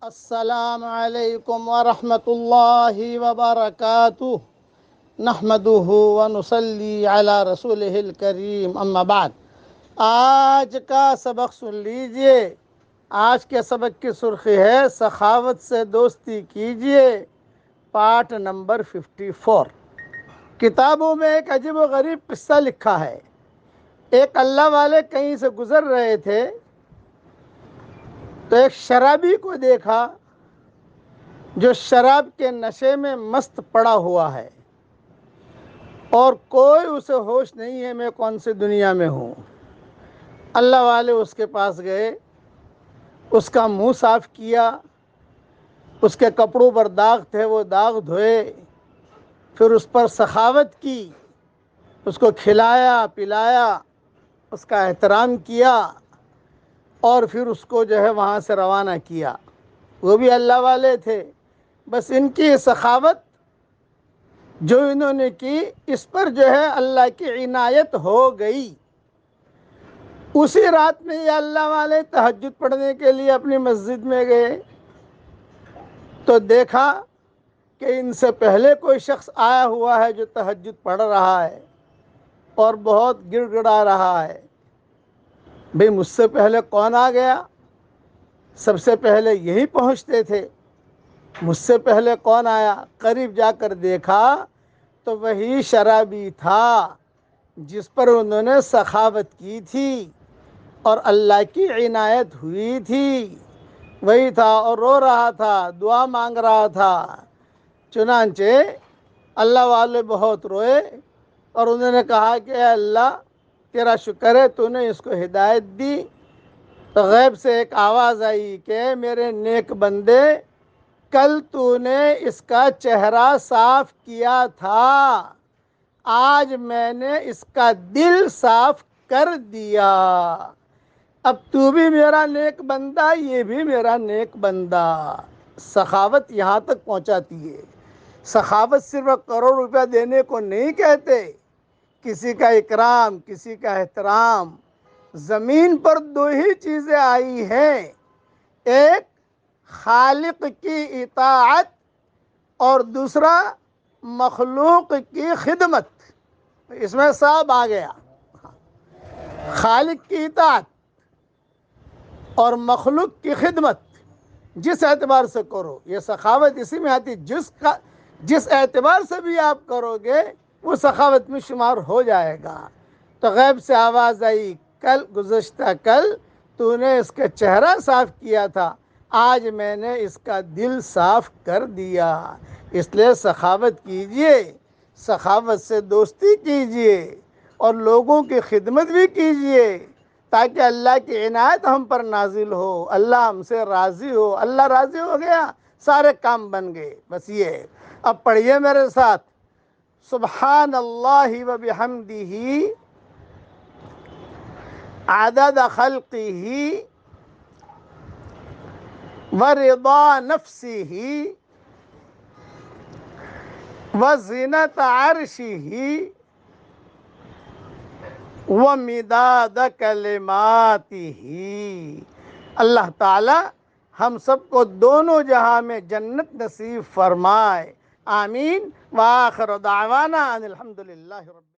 السلام علیکم ورحمۃ اللہ وبرکاتہ نحمدہ ونصلی علی رسولہ الکریم اما بعد۔ آج کا سبق سن لیجئے۔ آج کے سبق کی سرخی ہے سخاوت سے دوستی کیجئے، پارٹ نمبر 54۔ کتابوں میں ایک عجیب و غریب قصہ لکھا ہے۔ ایک اللہ والے کہیں سے گزر رہے تھے تو ایک شرابی کو دیکھا جو شراب کے نشے میں مست پڑا ہوا ہے اور کوئی اسے ہوش نہیں ہے میں کون سی دنیا میں ہوں۔ اللہ والے اس کے پاس گئے، اس کا منہ صاف کیا، اس کے کپڑوں پر داغ تھے وہ داغ دھوئے، پھر اس پر سخاوت کی، اس کو کھلایا پلایا، اس کا احترام کیا اور پھر اس کو وہاں سے روانہ کیا۔ وہ بھی اللہ والے تھے، بس ان کی سخاوت جو انہوں نے کی اس پر اللہ کی عنایت ہو گئی۔ اسی رات میں یہ اللہ والے تہجد پڑھنے کے لیے اپنی مسجد میں گئے تو دیکھا کہ ان سے پہلے کوئی شخص آیا ہوا ہے جو تہجد پڑھ رہا ہے اور بہت گڑ گڑا رہا ہے۔ بھئی مجھ سے پہلے کون آ گیا؟ سب سے پہلے یہی پہنچتے تھے، مجھ سے پہلے کون آیا؟ قریب جا کر دیکھا تو وہی شرابی تھا جس پر انہوں نے سخاوت کی تھی اور اللہ کی عنایت ہوئی تھی، وہی تھا اور رو رہا تھا، دعا مانگ رہا تھا۔ چنانچہ اللہ والے بہت روئے اور انہوں نے کہا کہ اے اللہ تیرا شکر ہے تو نے اس کو ہدایت دی۔ تو غیب سے ایک آواز آئی کہ میرے نیک بندے، کل تو نے اس کا چہرہ صاف کیا تھا، آج میں نے اس کا دل صاف کر دیا، اب تو بھی میرا نیک بندہ، یہ بھی میرا نیک بندہ۔ سخاوت یہاں تک پہنچاتی ہے۔ سخاوت صرف کروڑ روپیہ دینے کو نہیں کہتے، کسی کا اکرام، کسی کا احترام۔ زمین پر دو ہی چیزیں آئی ہیں، ایک خالق کی اطاعت اور دوسرا مخلوق کی خدمت۔ اس میں سب آ گیا، خالق کی اطاعت اور مخلوق کی خدمت۔ جس اعتبار سے کرو یہ سخاوت اسی میں آتی، جس اعتبار سے بھی آپ کرو گے وہ سخاوت میں شمار ہو جائے گا۔ تو غیب سے آواز آئی، کل گزشتہ کل تو نے اس کا چہرہ صاف کیا تھا، آج میں نے اس کا دل صاف کر دیا۔ اس لیے سخاوت کیجئے، سخاوت سے دوستی کیجئے اور لوگوں کی خدمت بھی کیجئے تاکہ اللہ کی عنایت ہم پر نازل ہو، اللہ ہم سے راضی ہو۔ اللہ راضی ہو گیا، سارے کام بن گئے۔ بس یہ ہے۔ اب پڑھیے میرے ساتھ، سبحان اللہ و بحمدہ عدد خلقہ ورضا نفسہ وزنت عرشہ ومداد کلماتہ۔ اللہ تعالی ہم سب کو دونوں جہاں میں جنت نصیب فرمائے، آمین۔ وآخر دعوانا ان الحمدللہ رب